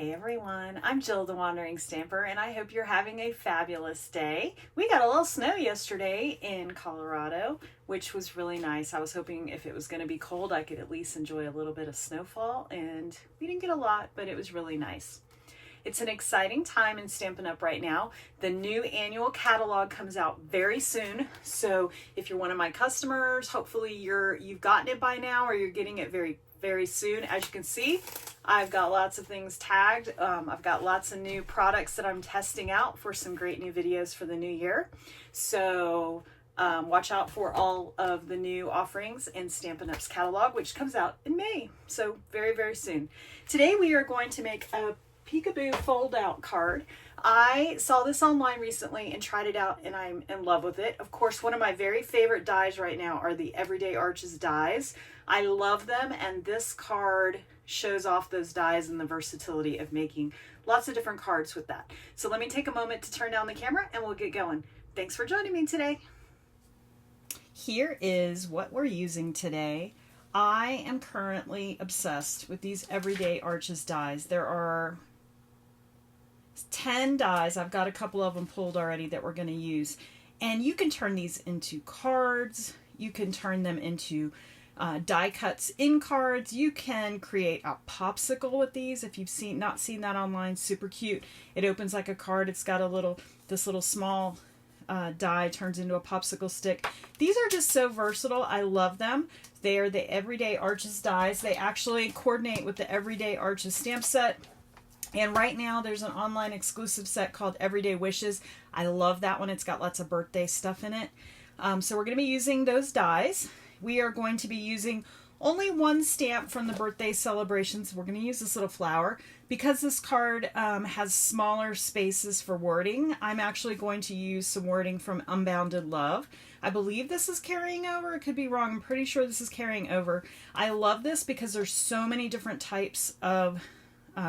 Hey everyone, I'm Jill the Wandering Stamper, and I hope you're having a fabulous day. We got a little snow yesterday in Colorado, which was really nice. I was hoping if it was going to be cold, I could at least enjoy a little bit of snowfall, and we didn't get a lot, but it was really nice. It's an exciting time in Stampin' Up! Right now. The new annual catalog comes out very soon, so if you're one of my customers, hopefully you've gotten it by now, or you're getting it very soon. As you can see, I've got lots of things tagged. I've got lots of new products that I'm testing out for some great new videos for the new year. So watch out for all of the new offerings in Stampin' Up's catalog, which comes out in May. So very soon. Today we are going to make a Peekaboo fold-out card. I saw this online recently and tried it out, and I'm in love with it. Of course, one of my very favorite dies right now are the Everyday Arches dies. I love them, and this card shows off those dies and the versatility of making lots of different cards with that. So let me take a moment to turn down the camera and we'll get going. Thanks for joining me today. Here is what we're using today. I am currently obsessed with these Everyday Arches dies. There are 10 dies. I've got a couple of them pulled already that we're going to use. And you can turn these into cards. You can turn them into die cuts in cards. You can create a popsicle with these. If you've not seen that online, super cute. It opens like a card. It's got this little small die turns into a popsicle stick. These are just so versatile. I love them. They are the Everyday Arches dies. They actually coordinate with the Everyday Arches stamp set. And right now there's an online exclusive set called Everyday Wishes. I love that one. It's got lots of birthday stuff in it. So we're going to be using those dies. We are going to be using only one stamp from the birthday celebrations. We're going to use this little flower. Because this card has smaller spaces for wording, I'm actually going to use some wording from Unbounded Love. I believe this is carrying over. It could be wrong. I'm pretty sure this is carrying over. I love this because there's so many different types of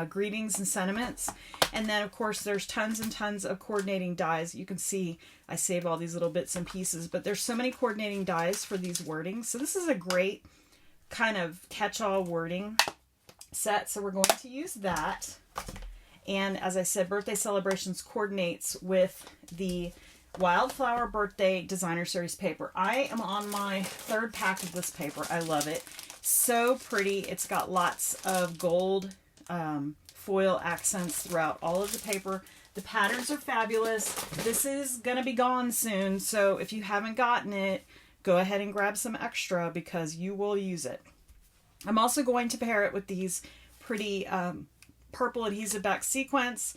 greetings and sentiments, and then of course there's tons and tons of coordinating dies. You can see I save all these little bits and pieces, but there's so many coordinating dies for these wordings. So this is a great kind of catch-all wording set, so we're going to use that. And as I said, Birthday Celebrations coordinates with the Wildflower Birthday Designer Series paper. I am on my third pack of this paper. I love it. So pretty. It's got lots of gold foil accents throughout all of the paper. The patterns are fabulous. This is going to be gone soon, so if you haven't gotten it, go ahead and grab some extra because you will use it. I'm also going to pair it with these pretty purple adhesive back sequins.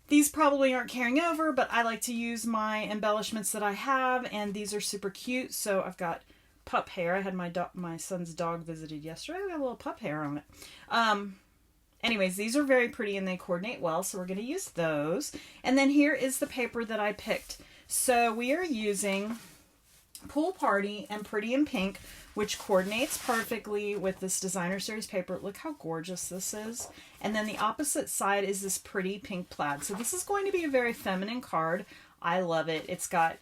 These probably aren't carrying over, but I like to use my embellishments that I have, and these are super cute. So I've got pup hair. I had my son's dog visited yesterday. I got a little pup hair on it. Anyways, these are very pretty and they coordinate well, so we're going to use those. And then here is the paper that I picked. So we are using Pool Party and Pretty in Pink, which coordinates perfectly with this Designer Series paper. Look how gorgeous this is. And then the opposite side is this pretty pink plaid. So this is going to be a very feminine card. I love it. It's got,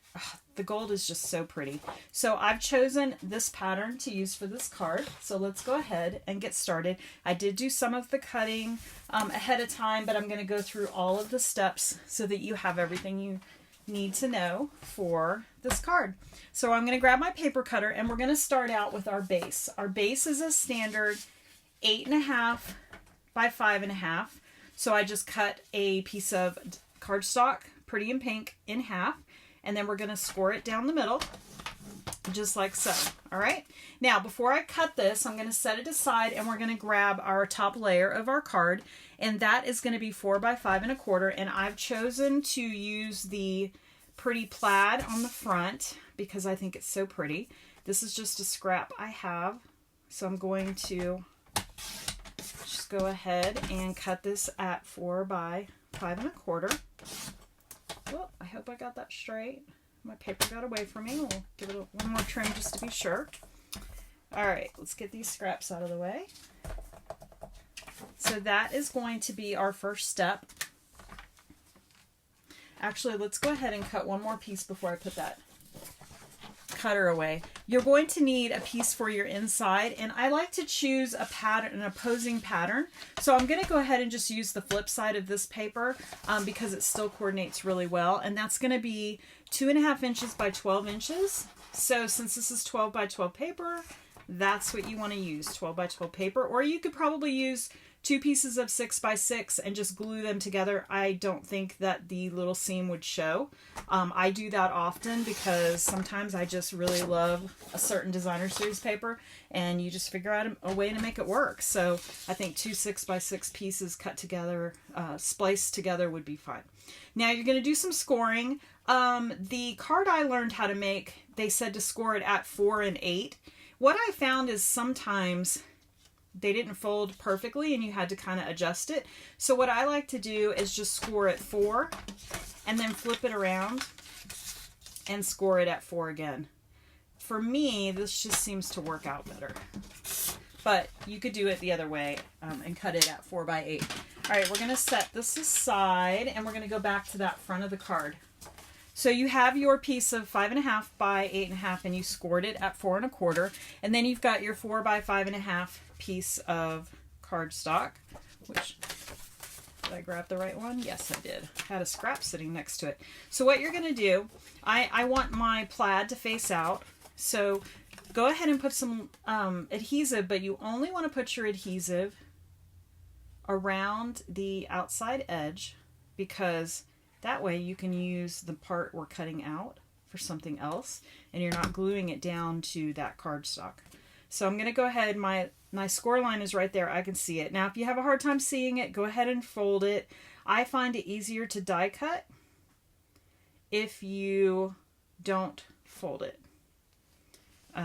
the gold is just so pretty. So I've chosen this pattern to use for this card. So let's go ahead and get started. I did do some of the cutting ahead of time, but I'm going to go through all of the steps so that you have everything you need to know for this card. So I'm going to grab my paper cutter and we're going to start out with our base. Our base is a standard 8.5 by 5.5. So I just cut a piece of cardstock, Pretty in Pink, in half, and then we're going to score it down the middle, just like so. All right. Now, before I cut this, I'm going to set it aside, and we're going to grab our top layer of our card, and that is going to be 4 by 5.25. And I've chosen to use the pretty plaid on the front because I think it's so pretty. This is just a scrap I have, so I'm going to just go ahead and cut this at 4 by 5.25. Well, I hope I got that straight. My paper got away from me. We'll give it one more trim just to be sure. All right, let's get these scraps out of the way. So that is going to be our first step. Actually, let's go ahead and cut one more piece before I put that cutter away, you're going to need a piece for your inside, and I like to choose a pattern, an opposing pattern. So I'm going to go ahead and just use the flip side of this paper because it still coordinates really well, and that's going to be 2.5 inches by 12 inches. So since this is 12 by 12 paper, that's what you want to use, 12 by 12 paper, or you could probably use 2 pieces of 6 by 6 and just glue them together. I don't think that the little seam would show. I do that often because sometimes I just really love a certain designer series paper and you just figure out a way to make it work. So I think 2 6 by 6 pieces cut together, spliced together would be fine. Now you're going to do some scoring. The card I learned how to make, they said to score it at 4 and 8. What I found is sometimes they didn't fold perfectly and you had to kind of adjust it. So what I like to do is just score at 4 and then flip it around and score it at 4 again. For me, this just seems to work out better. But you could do it the other way and cut it at 4 by 8. All right, we're going to set this aside and we're going to go back to that front of the card. So you have your piece of 5.5 by 8.5 and you scored it at 4 1/4. And then you've got your 4 by 5.5 piece of cardstock, which, did I grab the right one? Yes, I did. Had a scrap sitting next to it. So what you're going to do, I want my plaid to face out. So go ahead and put some adhesive, but you only want to put your adhesive around the outside edge because that way you can use the part we're cutting out for something else and you're not gluing it down to that cardstock. So I'm going to go ahead, my score line is right there, I can see it. Now if you have a hard time seeing it, go ahead and fold it. I find it easier to die cut if you don't fold it.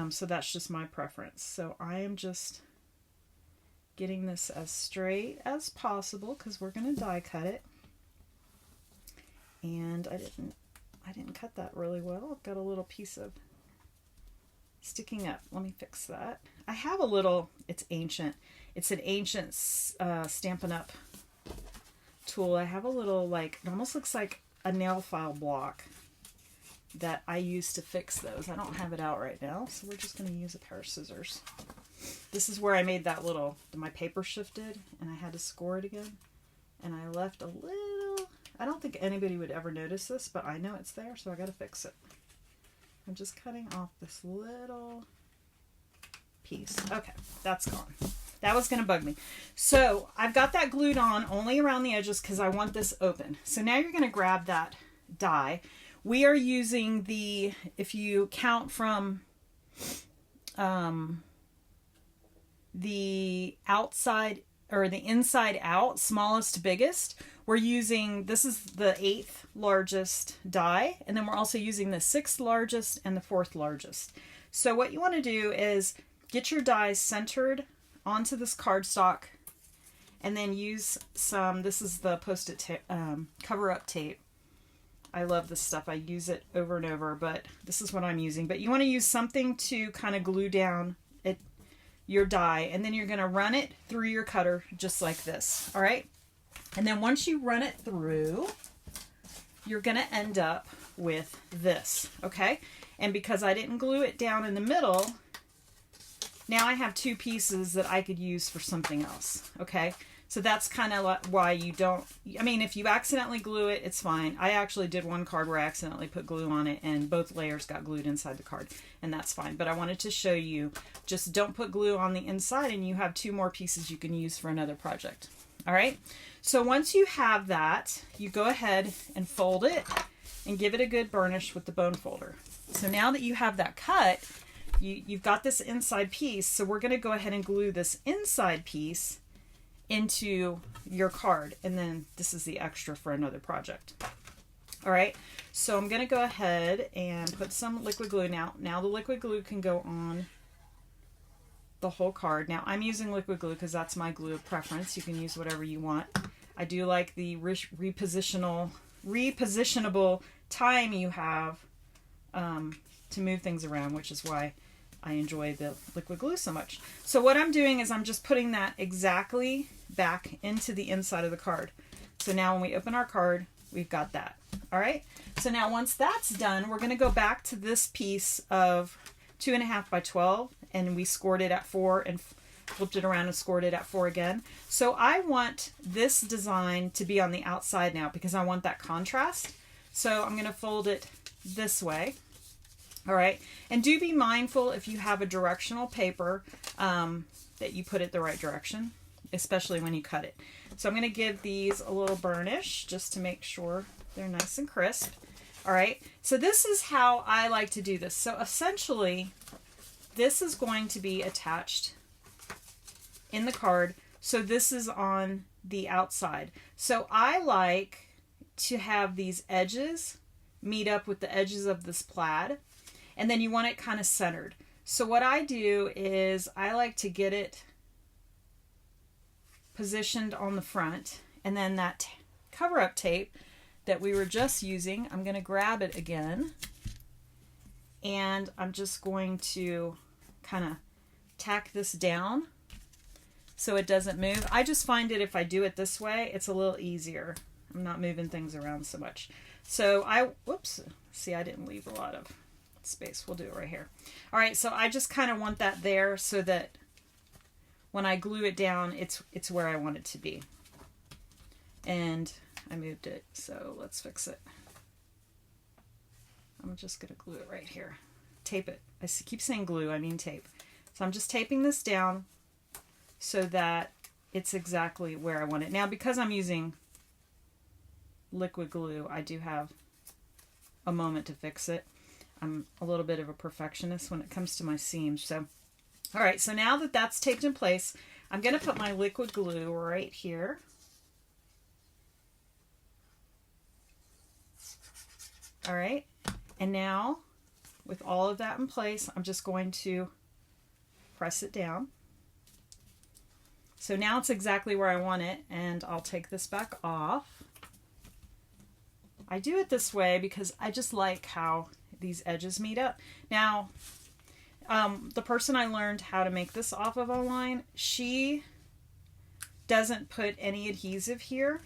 So that's just my preference. So I am just getting this as straight as possible because we're going to die cut it. And I didn't cut that really well. I've got a little piece of sticking up. Let me fix that. I have a little, it's ancient. It's an ancient Stampin' Up tool. I have a little, like, it almost looks like a nail file block that I use to fix those. I don't have it out right now, so we're just going to use a pair of scissors. This is where I made that little, my paper shifted and I had to score it again. And I left a little, I don't think anybody would ever notice this, but I know it's there, so I got to fix it. I'm just cutting off this little piece. Okay, that's gone. That was going to bug me. So I've got that glued on only around the edges because I want this open. So now you're going to grab that die. We are using the, if you count from the outside or the inside out, smallest to biggest, we're using, this is the 8th largest die, and then we're also using the 6th largest and the 4th largest. So what you want to do is get your dies centered onto this cardstock and then use some, this is the Post-it cover-up tape. I love this stuff. I use it over and over, but this is what I'm using. But you want to use something to kind of glue down your die, and then you're going to run it through your cutter just like this. All right. And then once you run it through, you're going to end up with this. Okay. And because I didn't glue it down in the middle, now I have 2 pieces that I could use for something else. Okay. So that's kind of why you don't, I mean, if you accidentally glue it, it's fine. I actually did one card where I accidentally put glue on it and both layers got glued inside the card, and that's fine. But I wanted to show you, just don't put glue on the inside and you have 2 more pieces you can use for another project. All right. So once you have that, you go ahead and fold it and give it a good burnish with the bone folder. So now that you have that cut, you've got this inside piece. So we're going to go ahead and glue this inside piece into your card, and then this is the extra for another project. All right, so I'm going to go ahead and put some liquid glue. Now the liquid glue can go on the whole card. Now I'm using liquid glue because that's my glue of preference. You can use whatever you want. I do like the repositionable time you have to move things around, which is why I enjoy the liquid glue so much. So what I'm doing is I'm just putting that exactly back into the inside of the card. So now when we open our card, we've got that. All right, so now once that's done, we're going to go back to this piece of 2.5 by 12, and we scored it at 4 and flipped it around and scored it at 4 again. So I want this design to be on the outside now because I want that contrast. So I'm going to fold it this way. All right, and do be mindful if you have a directional paper that you put it the right direction, especially when you cut it. So I'm going to give these a little burnish just to make sure they're nice and crisp. All right, so this is how I like to do this. So essentially, this is going to be attached in the card. So this is on the outside. So I like to have these edges meet up with the edges of this plaid, and then you want it kind of centered. So what I do is I like to get it positioned on the front, and then that cover-up tape that we were just using, I'm going to grab it again, and I'm just going to kind of tack this down so it doesn't move. I just find it if I do it this way, it's a little easier. I'm not moving things around so much. So whoops, see, I didn't leave a lot of space. We'll do it right here. All right, so I just kind of want that there so that when I glue it down, it's where I want it to be. And I moved it, so let's fix it. I'm just going to glue it right here. Tape it. I keep saying glue, I mean tape. So I'm just taping this down so that it's exactly where I want it. Now, because I'm using liquid glue, I do have a moment to fix it. I'm a little bit of a perfectionist when it comes to my seams. So, all right, so now that that's taped in place, I'm going to put my liquid glue right here. All right, and now with all of that in place, I'm just going to press it down. So now it's exactly where I want it, and I'll take this back off. I do it this way because I just like how these edges meet up. Now, the person I learned how to make this off of online, she doesn't put any adhesive here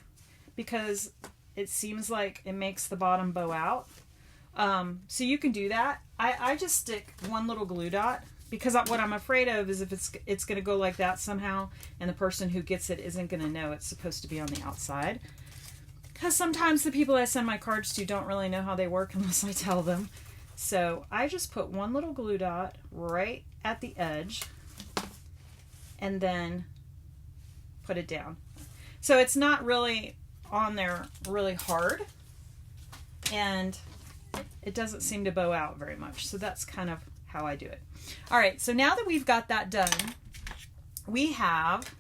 because it seems like it makes the bottom bow out. So you can do that. I just stick one little glue dot because what I'm afraid of is if it's going to go like that somehow and the person who gets it isn't going to know it's supposed to be on the outside. Because sometimes the people I send my cards to don't really know how they work unless I tell them. So I just put one little glue dot right at the edge and then put it down. So it's not really on there really hard, and it doesn't seem to bow out very much. So that's kind of how I do it. All right, so now that we've got that done, we have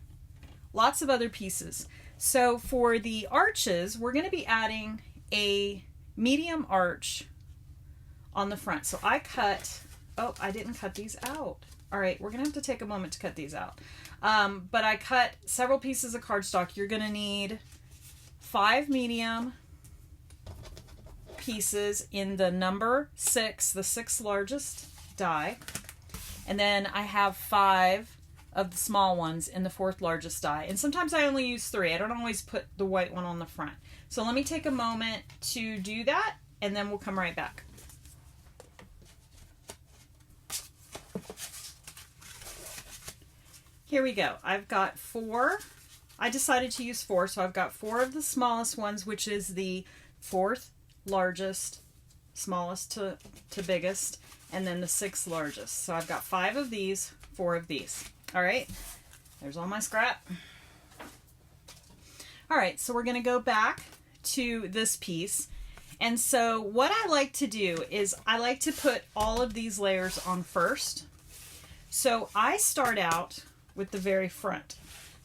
lots of other pieces. So for the arches, we're going to be adding a medium arch on the front. So I cut, oh, I didn't cut these out. All right, we're going to have to take a moment to cut these out. But I cut several pieces of cardstock. You're going to need 5 medium pieces in the number 6, the 6th largest die. And then I have 5 of the small ones in the 4th largest die. And sometimes I only use 3. I don't always put the white one on the front. So let me take a moment to do that, and then we'll come right back. Here we go. I've got 4. I decided to use 4, so I've got 4 of the smallest ones, which is the 4th largest, smallest to biggest, and then the 6th largest. So I've got 5 of these, 4 of these. All right, there's all my scrap. All right, so we're going to go back to this piece. And so what I like to do is I like to put all of these layers on first. So I start out with the very front.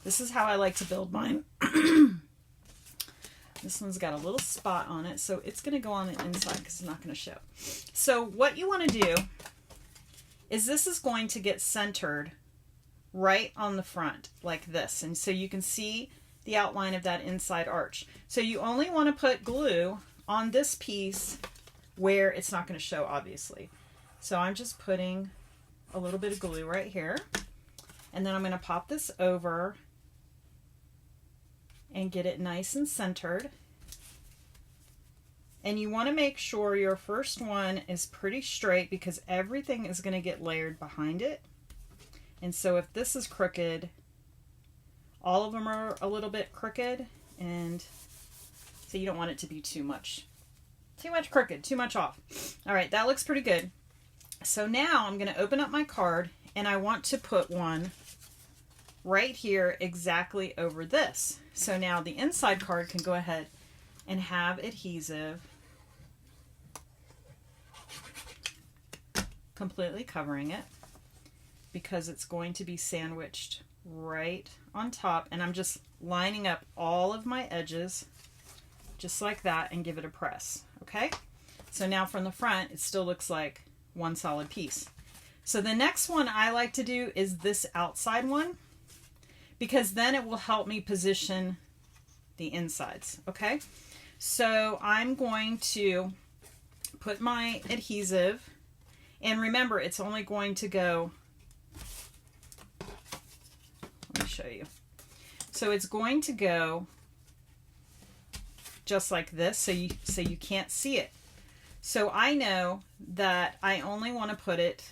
This is how I like to build mine. This one's got a little spot on it, so it's going to go on the inside because it's not going to show. So what you want to do is this is going to get centered right on the front like this. And so you can see the outline of that inside arch. So you only want to put glue on this piece where it's not going to show, obviously. So I'm just putting a little bit of glue right here. And then I'm going to pop this over and get it nice and centered. And you want to make sure your first one is pretty straight because everything is going to get layered behind it. And so if this is crooked, all of them are a little bit crooked, and so you don't want it to be too much crooked, too much off. All right, that looks pretty good. So now I'm going to open up my card, and I want to put one right here exactly over this. So now the inside card can go ahead and have adhesive completely covering it because it's going to be sandwiched right on top, and I'm just lining up all of my edges just like that and give it a press. Okay, so now from the front it still looks like one solid piece. So the next one I like to do is this outside one because then it will help me position the insides. Okay, so I'm going to put my adhesive, and remember it's only going to go, let me show you. So it's going to go just like this, so you can't see it. So I know that I only want to put it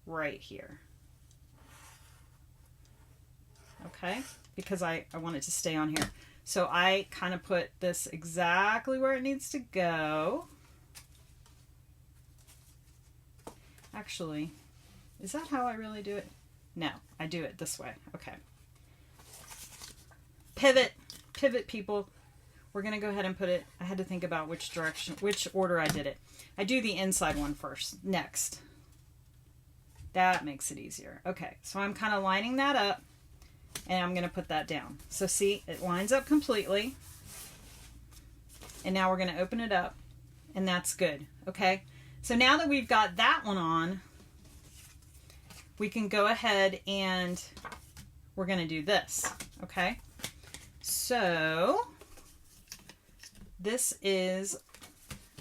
right here. Okay, because I want it to stay on here. So I kind of put this exactly where it needs to go. Actually, is that how I really do it? No, I do it this way. Okay. Pivot, people. We're going to go ahead and put it, I had to think about which order I did it. I do the inside one first, next. That makes it easier. Okay, so I'm kind of lining that up, and I'm going to put that down. So see, it lines up completely. And now we're going to open it up, and that's good. Okay, so now that we've got that one on, we can go ahead and we're going to do this. Okay, so this is,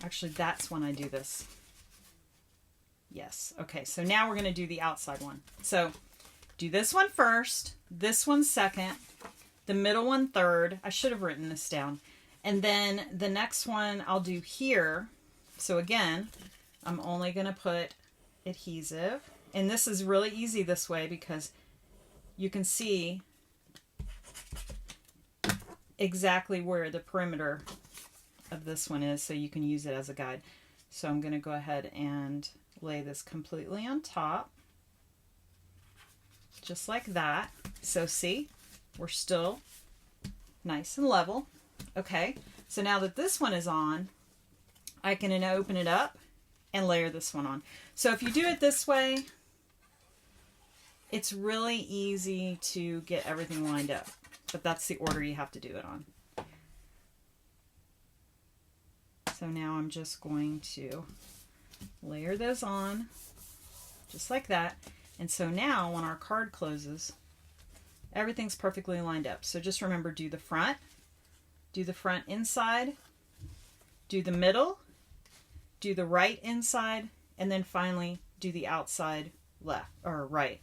actually that's when I do this. Yes. Okay, so now we're going to do the outside one. So do this one first, this one second, the middle one third. I should have written this down. And then the next one I'll do here. So again, I'm only going to put adhesive. And this is really easy this way because you can see exactly where the perimeter of this one is, so you can use it as a guide. So I'm going to go ahead and lay this completely on top, just like that. So see, we're still nice and level. Okay, so now that this one is on, I can now open it up and layer this one on. So if you do it this way, it's really easy to get everything lined up, but that's the order you have to do it on. So now I'm just going to layer those on just like that. And so now when our card closes, everything's perfectly lined up. So just remember, do the front inside, do the middle, do the right inside, and then finally do the outside left or right.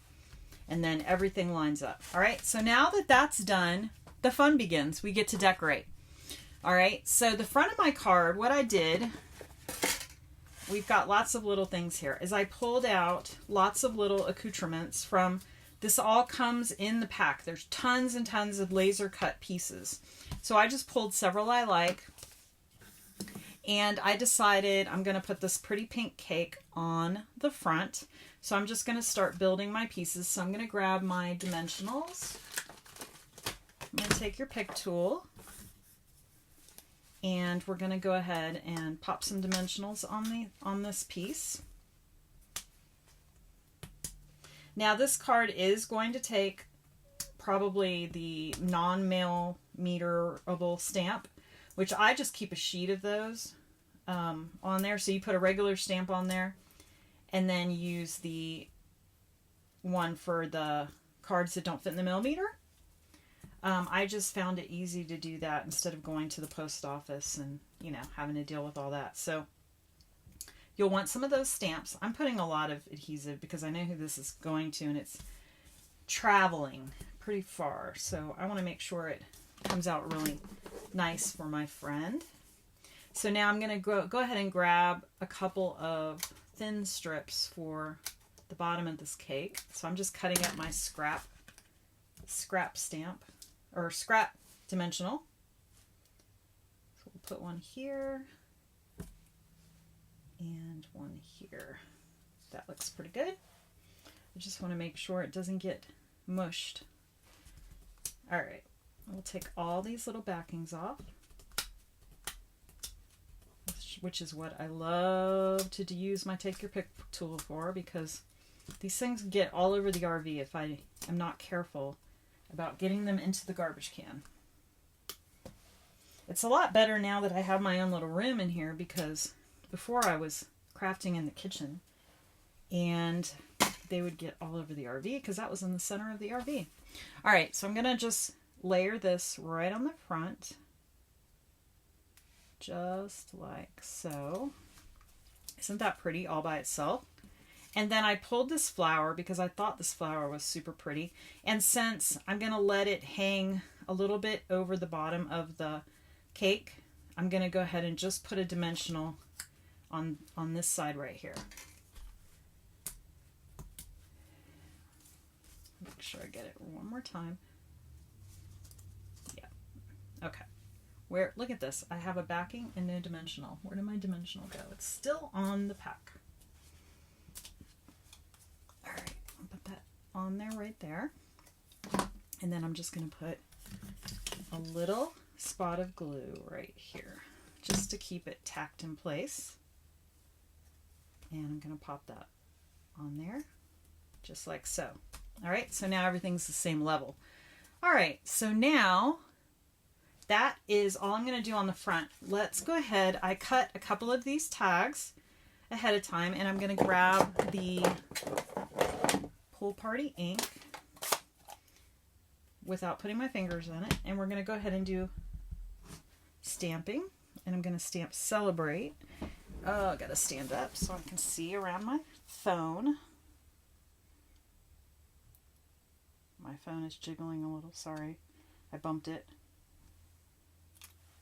And then everything lines up. All right, so now that that's done, the fun begins. We get to decorate. All right, so the front of my card, what I did, we've got lots of little things here, is I pulled out lots of little accoutrements from, this all comes in the pack. There's tons and tons of laser cut pieces. So I just pulled several I like, and I decided I'm going to put this pretty pink cake on the front. So I'm just going to start building my pieces. So I'm going to grab my dimensionals. I'm going to take your pick tool, and we're going to go ahead and pop some dimensionals on this piece. Now this card is going to take probably the non-millimeterable stamp, which I just keep a sheet of those on there. So you put a regular stamp on there, and then use the one for the cards that don't fit in the millimeter. I just found it easy to do that instead of going to the post office and, you know, having to deal with all that. So you'll want some of those stamps. I'm putting a lot of adhesive because I know who this is going to, and it's traveling pretty far. So I want to make sure it comes out really nice for my friend. So now I'm going to go ahead and grab a couple of thin strips for the bottom of this cake. So I'm just cutting up my scrap stamp, or scrap dimensional. So we'll put one here and one here. That looks pretty good. I just want to make sure it doesn't get mushed. All right, we'll take all these little backings off, which is what I love to use my Take Your Pick tool for, because these things get all over the RV if I am not careful about getting them into the garbage can. It's a lot better now that I have my own little room in here, because before I was crafting in the kitchen and they would get all over the RV because that was in the center of the RV. All right, so I'm going to just layer this right on the front, just like so. Isn't that pretty all by itself? And then I pulled this flower because I thought this flower was super pretty. And since I'm going to let it hang a little bit over the bottom of the cake, I'm going to go ahead and just put a dimensional on this side right here. Make sure I get it one more time. Yeah. Okay. Look at this. I have a backing and no dimensional. Where did my dimensional go? It's still on the pack. All right. I'll put that on there right there. And then I'm just going to put a little spot of glue right here just to keep it tacked in place. And I'm going to pop that on there just like so. All right, so now everything's the same level. All right, so now that is all I'm going to do on the front. Let's go ahead. I cut a couple of these tags ahead of time, and I'm going to grab the Pool Party ink without putting my fingers in it, and we're going to go ahead and do stamping, and I'm going to stamp Celebrate. Oh, I got to stand up so I can see around my phone. My phone is jiggling a little, sorry. I bumped it.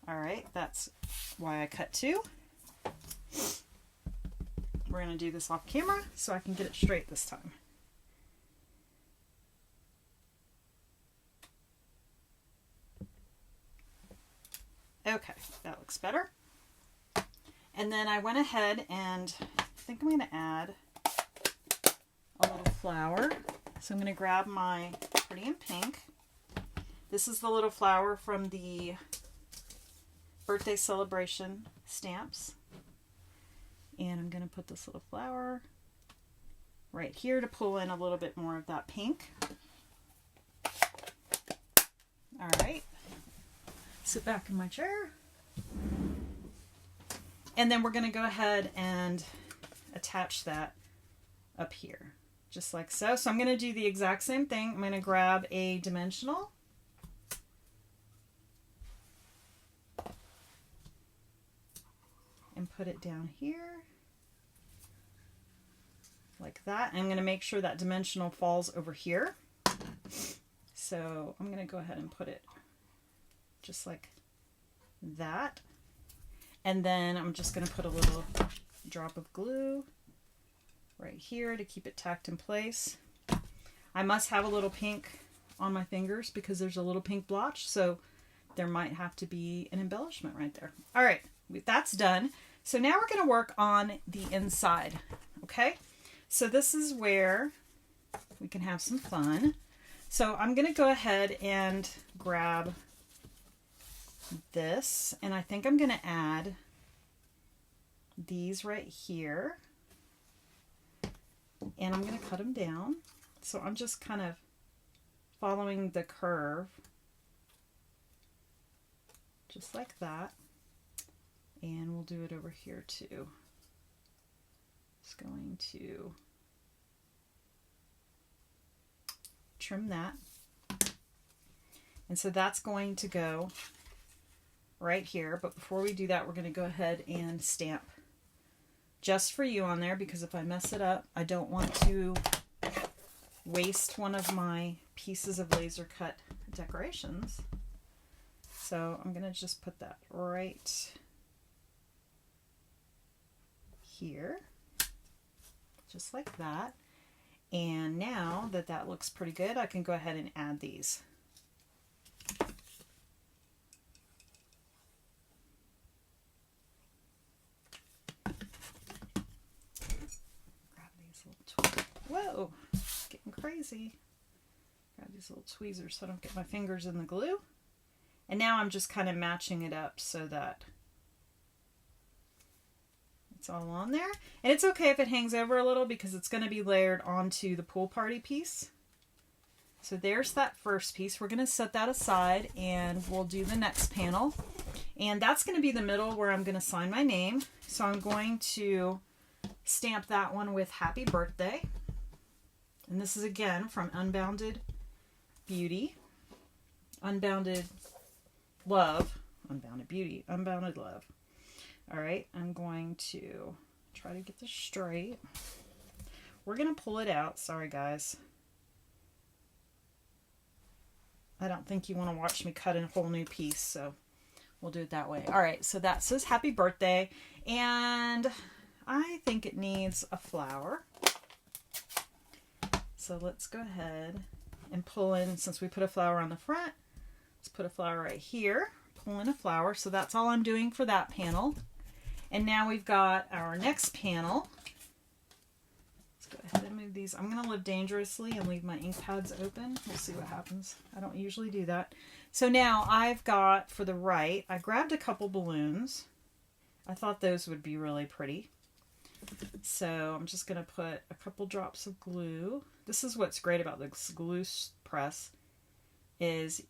All right, that's why I cut two. We're going to do this off camera so I can get it straight this time. Okay, that looks better. And then I went ahead and I think I'm going to add a little flower. So I'm going to grab my Pretty in Pink. This is the little flower from the birthday celebration stamps. And I'm going to put this little flower right here to pull in a little bit more of that pink. All right. Sit back in my chair. And then we're going to go ahead and attach that up here. Just like so. So I'm going to do the exact same thing. I'm going to grab a dimensional. And put it down here. Like that. I'm going to make sure that dimensional falls over here. So I'm going to go ahead and put it just like that. And then I'm just going to put a little drop of glue right here to keep it tacked in place. I must have a little pink on my fingers because there's a little pink blotch, so there might have to be an embellishment right there. All right, that's done. So now we're going to work on the inside, okay? So this is where we can have some fun. So I'm going to go ahead and grab this, and I think I'm going to add these right here. And I'm going to cut them down. So I'm just kind of following the curve. Just like that. And we'll do it over here too. Just going to trim that. And so that's going to go right here. But before we do that, we're going to go ahead and stamp Just for You on there, because if I mess it up, I don't want to waste one of my pieces of laser cut decorations. So I'm going to just put that right here, just like that. And now that that looks pretty good, I can go ahead and add these. Grab these little whoa, getting crazy. Grab these little tweezers so I don't get my fingers in the glue. And now I'm just kind of matching it up so that it's all on there. And it's okay if it hangs over a little because it's going to be layered onto the pool party piece. So there's that first piece. We're going to set that aside and we'll do the next panel. And that's going to be the middle where I'm going to sign my name. So I'm going to stamp that one with Happy Birthday. And this is again from Unbounded Beauty. Unbounded Love. Unbounded Beauty. Unbounded Love. All right, I'm going to try to get this straight. We're going to pull it out. Sorry, guys. I don't think you want to watch me cut in a whole new piece, so we'll do it that way. All right, so that says Happy Birthday, and I think it needs a flower. So let's go ahead and pull in, since we put a flower on the front, let's put a flower right here. Pull in a flower, so that's all I'm doing for that panel. And now we've got our next panel. Let's go ahead and move these. I'm going to live dangerously and leave my ink pads open. We'll see what happens. I don't usually do that. So now I've got, for the right, I grabbed a couple balloons. I thought those would be really pretty. So I'm just going to put a couple drops of glue. This is what's great about this glue press, is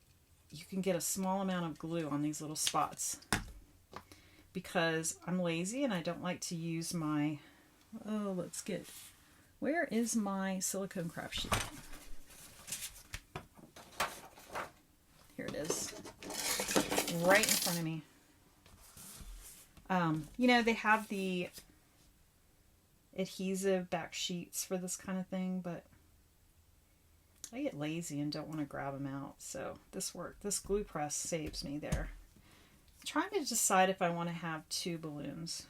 you can get a small amount of glue on these little spots. Because I'm lazy and I don't like to use my, let's get, where is my silicone craft sheet? Here it is, right in front of me. You know, they have the adhesive back sheets for this kind of thing, but I get lazy and don't want to grab them out. So this glue press saves me there. Trying to decide if I want to have 2 balloons.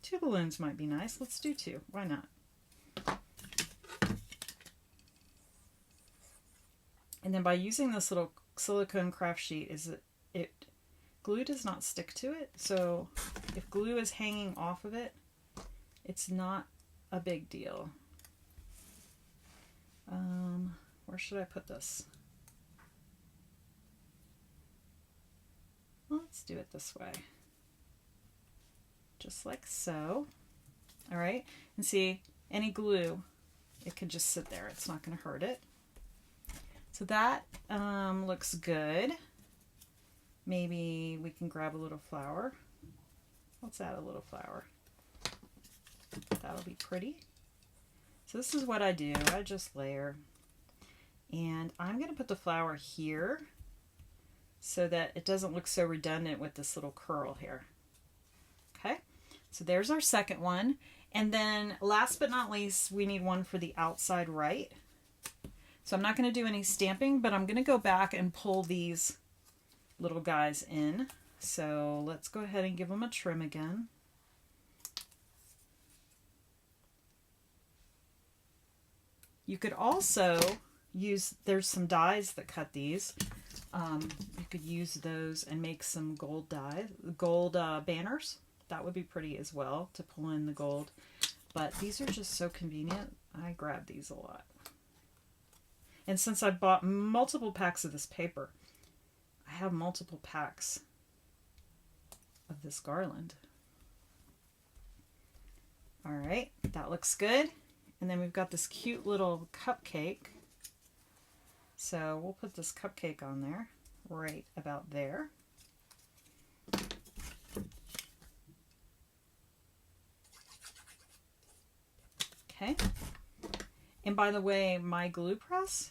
2 balloons might be nice. Let's do 2. Why not? And then by using this little silicone craft sheet, glue does not stick to it. So if glue is hanging off of it, it's not a big deal. Where should I put this? Let's do it this way. Just like so. All right. And see, any glue, it can just sit there. It's not going to hurt it. So that looks good. Maybe we can grab a little flower. Let's add a little flower. That'll be pretty. So this is what I do. I just layer. And I'm going to put the flower here, so that it doesn't look so redundant with this little curl here. Okay, so there's our second one. And then last but not least, we need one for the outside right. So I'm not going to do any stamping, but I'm going to go back and pull these little guys in. So let's go ahead and give them a trim again. You could also use, there's some dies that cut these. You could use those and make some gold banners. That would be pretty as well to pull in the gold. But these are just so convenient. I grab these a lot. And since I bought multiple packs of this paper, I have multiple packs of this garland. All right, that looks good. And then we've got this cute little cupcake. So we'll put this cupcake on there, right about there. Okay. And by the way, my glue press,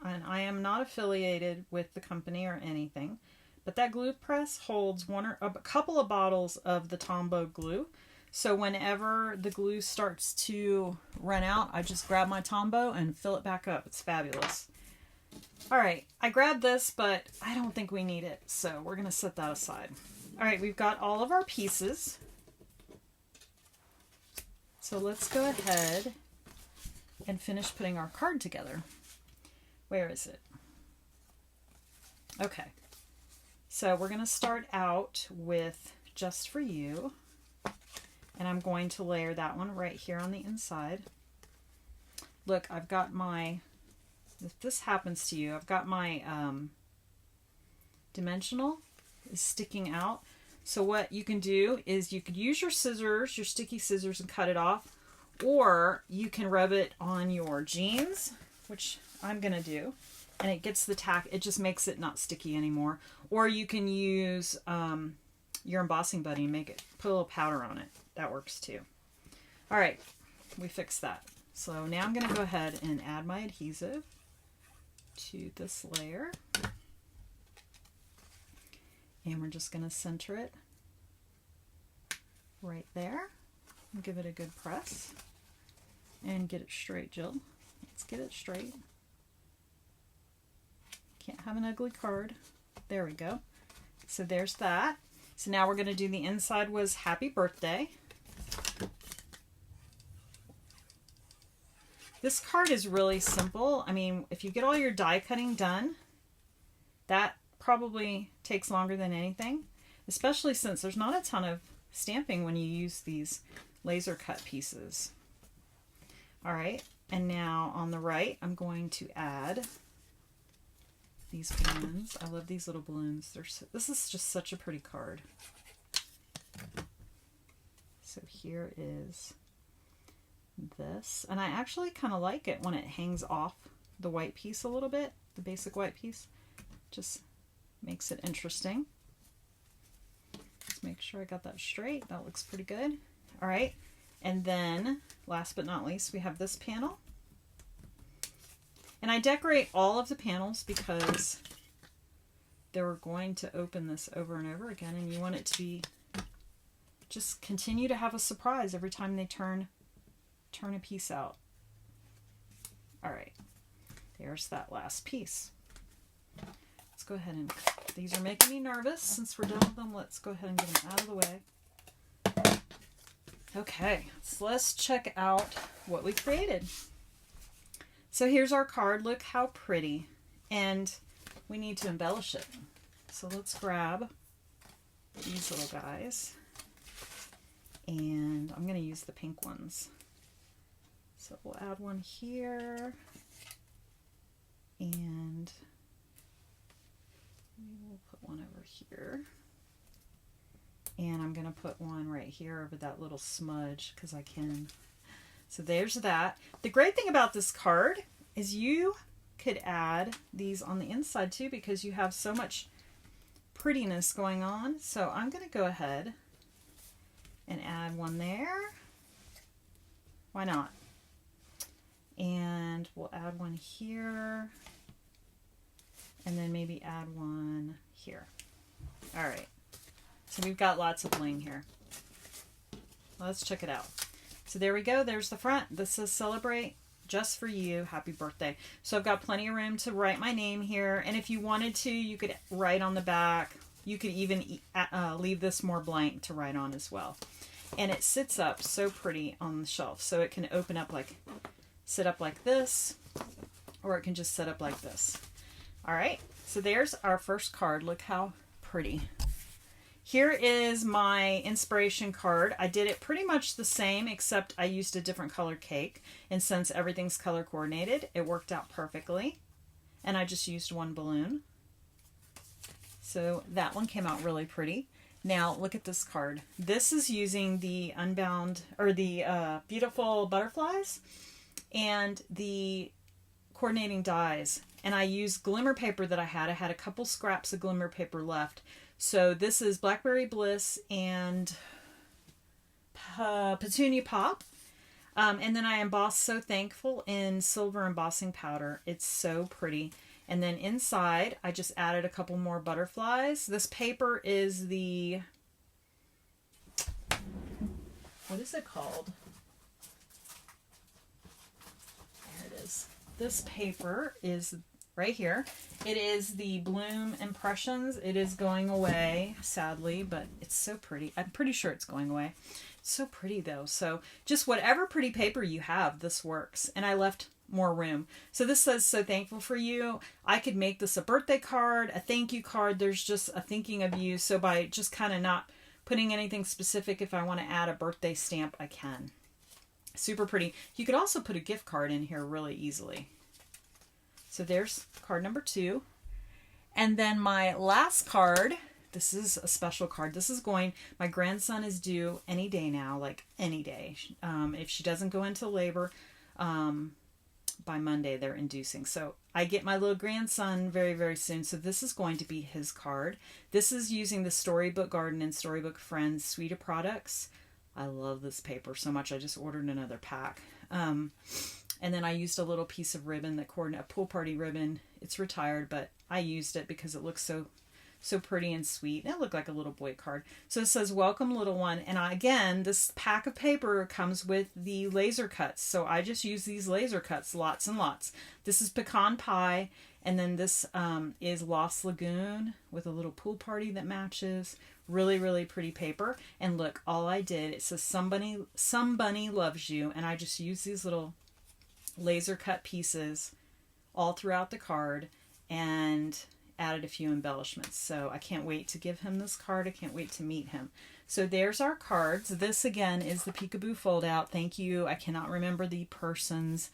and I am not affiliated with the company or anything, but that glue press holds a couple of bottles of the Tombow glue. So whenever the glue starts to run out, I just grab my Tombow and fill it back up. It's fabulous. All right, I grabbed this, but I don't think we need it, so we're going to set that aside. All right, we've got all of our pieces. So let's go ahead and finish putting our card together. Where is it? Okay, so we're going to start out with Just For You, and I'm going to layer that one right here on the inside. Look, I've got my, if this happens to you, I've got my dimensional is sticking out. So what you can do is you could use your scissors, your sticky scissors, and cut it off, or you can rub it on your jeans, which I'm going to do, and it gets the tack, it just makes it not sticky anymore. Or you can use your embossing buddy and make it, put a little powder on it. That works too. All right, we fixed that. So now I'm going to go ahead and add my adhesive to this layer. And we're just going to center it right there. And give it a good press. And get it straight, Jill. Let's get it straight. Can't have an ugly card. There we go. So there's that. So now we're going to do the inside was Happy Birthday. This card is really simple. I mean, if you get all your die cutting done, that probably takes longer than anything, especially since there's not a ton of stamping when you use these laser cut pieces. All right, and now on the right, I'm going to add these balloons. I love these little balloons. This is just such a pretty card. So here is this, and I actually kind of like it when it hangs off the white piece a little bit, the basic white piece. Just makes it interesting. Let's make sure I got that straight. That looks pretty good. All right, and then last but not least, we have this panel. And I decorate all of the panels because they were going to open this over and over again, and you want it to be, just continue to have a surprise every time they turn a piece out. All right, there's that last piece. Let's go ahead and, these are making me nervous. Since we're done with them, let's go ahead and get them out of the way. Okay, so let's check out what we created. So here's our card. Look how pretty. And we need to embellish it. So let's grab these little guys. And I'm going to use the pink ones. So we'll add one here. And we'll put one over here. And I'm going to put one right here over that little smudge because I can. So there's that. The great thing about this card is you could add these on the inside too because you have so much prettiness going on. So I'm going to go ahead and add one there. Why not? And we'll add one here. And then maybe add one here. All right. So we've got lots of bling here. Let's check it out. So there we go. There's the front. This says Celebrate Just For You. Happy Birthday. So I've got plenty of room to write my name here. And if you wanted to, you could write on the back. You could even leave this more blank to write on as well. And it sits up so pretty on the shelf. So it can open up like, sit up like this, or it can just sit up like this. All right. So there's our first card. Look how pretty. Here is my inspiration card. I did it pretty much the same, except I used a different color cake. And since everything's color coordinated, it worked out perfectly. And I just used one balloon. So that one came out really pretty. Now look at this card. This is using the Unbound, or the Beautiful Butterflies and the coordinating dies. And I used glimmer paper that I had. I had a couple scraps of glimmer paper left. So this is Blackberry Bliss and Petunia Pop. And then I embossed So Thankful in silver embossing powder. It's so pretty. And then inside, I just added a couple more butterflies. This paper is the, what is it called? There it is. This paper is right here. It is the Bloom Impressions. It is going away, sadly, but it's so pretty. I'm pretty sure it's going away. It's so pretty, though. So just whatever pretty paper you have, this works. And I left more room. So this says, so thankful for you. I could make this a birthday card, a thank you card. There's just a thinking of you. So by just kind of not putting anything specific, if I want to add a birthday stamp, I can. Super pretty. You could also put a gift card in here really easily. So there's card number 2. And then my last card, this is a special card. This is going, my grandson is due any day now, like any day. If she doesn't go into labor by Monday, they're inducing. So I get my little grandson very, very soon. So this is going to be his card. This is using the Storybook Garden and Storybook Friends suite of products. I love this paper so much. I just ordered another pack. And then I used a little piece of ribbon, a pool party ribbon. It's retired, but I used it because it looks so pretty and sweet. It looked like a little boy card. So it says, welcome little one. And again, this pack of paper comes with the laser cuts. So I just use these laser cuts, lots and lots. This is Pecan Pie. And then this is Lost Lagoon with a little pool party that matches. Really, really pretty paper. And look, all I did, it says somebody loves you. And I just use these little laser cut pieces all throughout the card and added a few embellishments. So I can't wait to give him this card. I can't wait to meet him. So there's our cards. This again is the Peekaboo Foldout. Thank you. I cannot remember the person's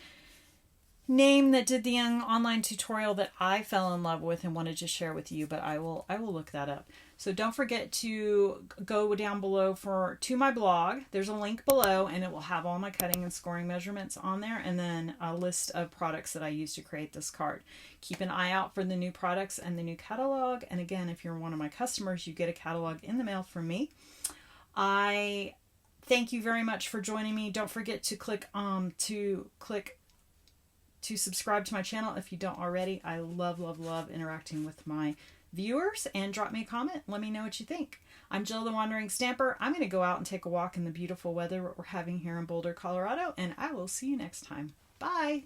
name that did the online tutorial that I fell in love with and wanted to share with you, but I will look that up. So don't forget to go down below to my blog. There's a link below and it will have all my cutting and scoring measurements on there, and then a list of products that I used to create this card. Keep an eye out for the new products and the new catalog. And again, if you're one of my customers, you get a catalog in the mail from me. I thank you very much for joining me. Don't forget to click to subscribe to my channel if you don't already. I love, love, love interacting with my viewers, and drop me a comment. Let me know what you think. I'm Jill the Wandering Stamper. I'm going to go out and take a walk in the beautiful weather we're having here in Boulder, Colorado, and I will see you next time. Bye!